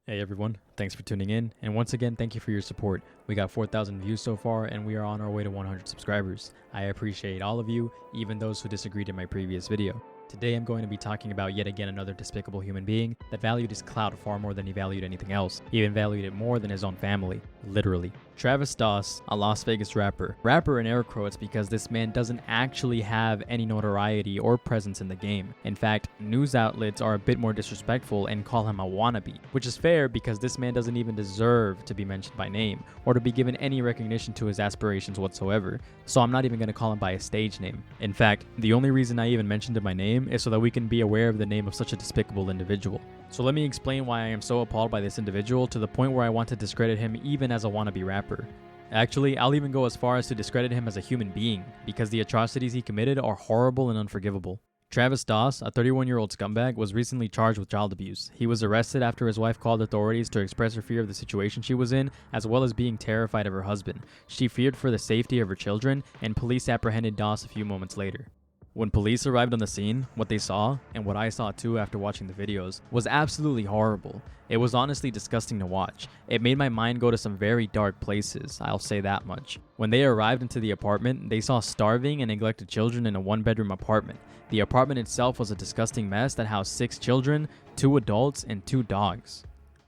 Hey everyone, thanks for tuning in, and once again, thank you for your support. We got 4,000 views so far, and we are on our way to 100 subscribers. I appreciate all of you, even those who disagreed in my previous video. Today I'm going to be talking about yet again another despicable human being that valued his clout far more than he valued anything else. He even valued it more than his own family. Literally. Travis Doss, a Las Vegas rapper. Rapper in air quotes because this man doesn't actually have any notoriety or presence in the game. In fact, news outlets are a bit more disrespectful and call him a wannabe, which is fair because this man doesn't even deserve to be mentioned by name or to be given any recognition to his aspirations whatsoever, so I'm not even going to call him by his stage name. In fact, the only reason I even mentioned him by name is so that we can be aware of the name of such a despicable individual. So let me explain why I am so appalled by this individual to the point where I want to discredit him even as a wannabe rapper. Actually, I'll even go as far as to discredit him as a human being, because the atrocities he committed are horrible and unforgivable. Travis Doss, a 31-year-old scumbag, was recently charged with child abuse. He was arrested after his wife called authorities to express her fear of the situation she was in, as well as being terrified of her husband. She feared for the safety of her children, and police apprehended Doss a few moments later. When police arrived on the scene, what they saw, and what I saw too after watching the videos, was absolutely horrible. It was honestly disgusting to watch. It made my mind go to some very dark places, I'll say that much. When they arrived into the apartment, they saw starving and neglected children in a one-bedroom apartment. The apartment itself was a disgusting mess that housed 6 children, 2 adults, and 2 dogs.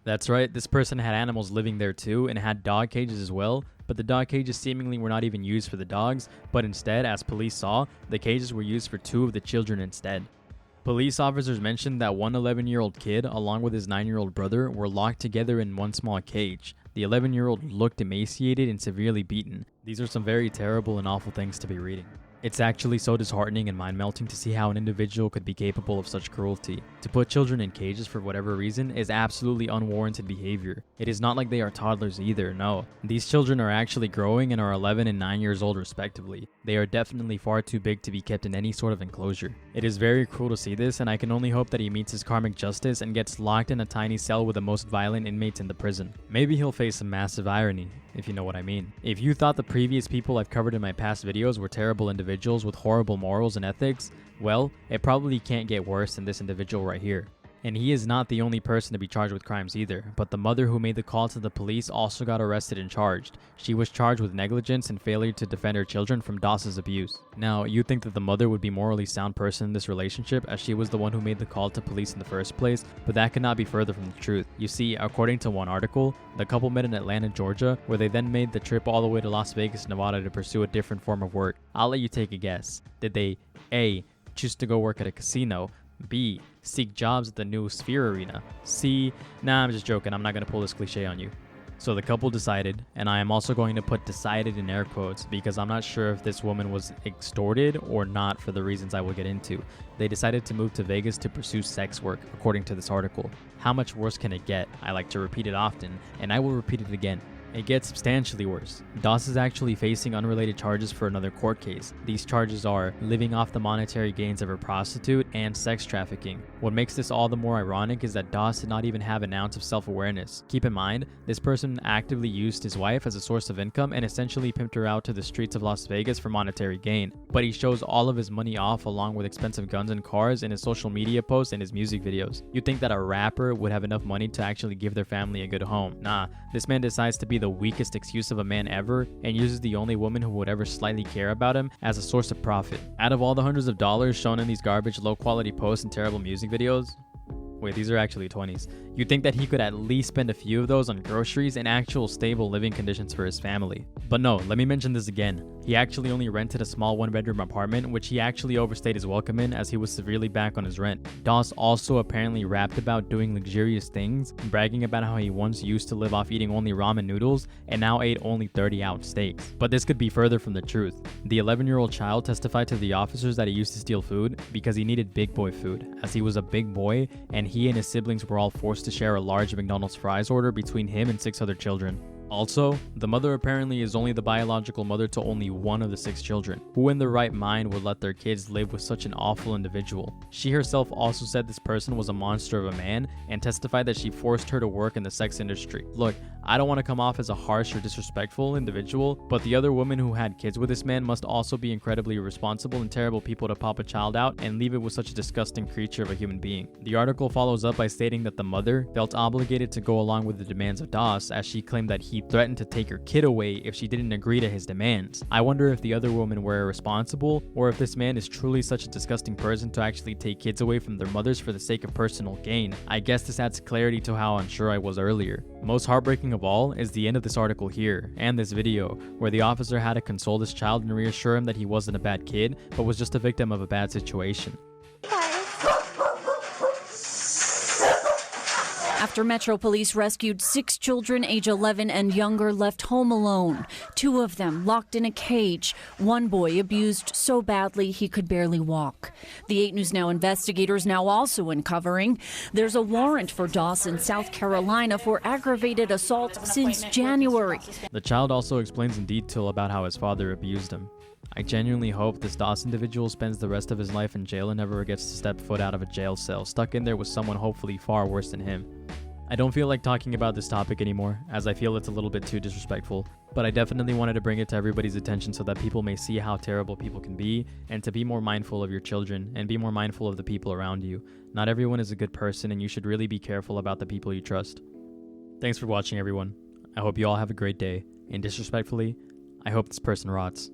That's right, this person had animals living there too and had dog cages as well, but the dog cages seemingly were not even used for the dogs, but instead, as police saw, the cages were used for 2 of the children instead. Police officers mentioned that one 11-year-old kid, along with his 9-year-old brother, were locked together in one small cage. The 11-year-old looked emaciated and severely beaten. These are some very terrible and awful things to be reading. It's actually so disheartening and mind-melting to see how an individual could be capable of such cruelty. To put children in cages for whatever reason is absolutely unwarranted behavior. It is not like they are toddlers either, no. These children are actually growing and are 11 and 9 years old respectively. They are definitely far too big to be kept in any sort of enclosure. It is very cruel to see this, and I can only hope that he meets his karmic justice and gets locked in a tiny cell with the most violent inmates in the prison. Maybe he'll face some massive irony, if you know what I mean. If you thought the previous people I've covered in my past videos were terrible individuals with horrible morals and ethics, well, it probably can't get worse than this individual right here. And he is not the only person to be charged with crimes either, but the mother who made the call to the police also got arrested and charged. She was charged with negligence and failure to defend her children from Doss's abuse. Now, you'd think that the mother would be a morally sound person in this relationship, as she was the one who made the call to police in the first place, but that could not be further from the truth. You see, according to one article, the couple met in Atlanta, Georgia, where they then made the trip all the way to Las Vegas, Nevada to pursue a different form of work. I'll let you take a guess. Did they A. choose to go work at a casino, B. seek jobs at the new Sphere Arena, C. Nah, I'm just joking, I'm not going to pull this cliche on you. So the couple decided, and I am also going to put decided in air quotes because I'm not sure if this woman was extorted or not for the reasons I will get into. They decided to move to Vegas to pursue sex work, according to this article. How much worse can it get? I like to repeat it often, and I will repeat it again. It gets substantially worse. Doss is actually facing unrelated charges for another court case. These charges are living off the monetary gains of a prostitute and sex trafficking. What makes this all the more ironic is that Doss did not even have an ounce of self-awareness. Keep in mind, this person actively used his wife as a source of income and essentially pimped her out to the streets of Las Vegas for monetary gain. But he shows all of his money off along with expensive guns and cars in his social media posts and his music videos. You'd think that a rapper would have enough money to actually give their family a good home. Nah, this man decides to be the weakest excuse of a man ever and uses the only woman who would ever slightly care about him as a source of profit. Out of all the hundreds of dollars shown in these garbage low quality posts and terrible music videos, wait, these are actually 20s. You'd think that he could at least spend a few of those on groceries and actual stable living conditions for his family. But no, let me mention this again. He actually only rented a small one-bedroom apartment, which he actually overstayed his welcome in as he was severely back on his rent. Doss also apparently rapped about doing luxurious things, bragging about how he once used to live off eating only ramen noodles and now ate only 30-ounce steaks. But this could be further from the truth. The 11-year-old child testified to the officers that he used to steal food because he needed big boy food, as he was a big boy and he and his siblings were all forced to share a large McDonald's fries order between him and 6 other children. Also, the mother apparently is only the biological mother to only one of the 6 children. Who in their right mind would let their kids live with such an awful individual? She herself also said this person was a monster of a man and testified that she forced her to work in the sex industry. Look, I don't want to come off as a harsh or disrespectful individual, but the other woman who had kids with this man must also be incredibly irresponsible and terrible people to pop a child out and leave it with such a disgusting creature of a human being. The article follows up by stating that the mother felt obligated to go along with the demands of Das, as she claimed that he threatened to take her kid away if she didn't agree to his demands. I wonder if the other women were irresponsible, or if this man is truly such a disgusting person to actually take kids away from their mothers for the sake of personal gain. I guess this adds clarity to how unsure I was earlier. Most heartbreaking of all is the end of this article here, and this video, where the officer had to console this child and reassure him that he wasn't a bad kid, but was just a victim of a bad situation. After Metro Police rescued 6 children age 11 and younger left home alone, 2 of them locked in a cage, 1 boy abused so badly he could barely walk. The 8 News Now investigators now also uncovering there's a warrant for Dawson, South Carolina for aggravated assault since January. The child also explains in detail about how his father abused him. I genuinely hope this Dawson individual spends the rest of his life in jail and never gets to step foot out of a jail cell, stuck in there with someone hopefully far worse than him. I don't feel like talking about this topic anymore, as I feel it's a little bit too disrespectful, but I definitely wanted to bring it to everybody's attention so that people may see how terrible people can be, and to be more mindful of your children, and be more mindful of the people around you. Not everyone is a good person, and you should really be careful about the people you trust. Thanks for watching, everyone. I hope you all have a great day, and disrespectfully, I hope this person rots.